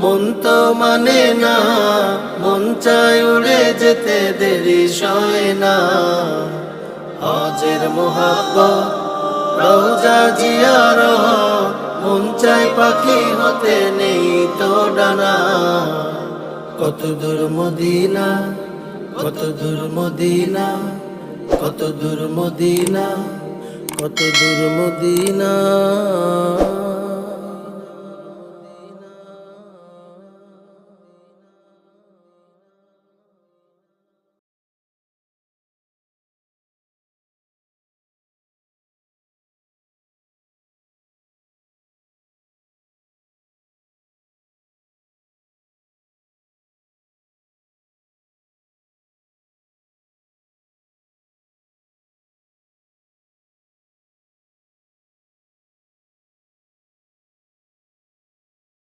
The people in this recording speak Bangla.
মন তো মানে না, মন চায় উড়ে যেতে দেরি সয় না। হজের মোহাব্বত রওজা জিয়ারত, মন চায় পাখি হতে নেই তো ডানা। কত দূর মদিনা, কত দূর মদিনা, কত দূর মদিনা, কত দূর মদিনা।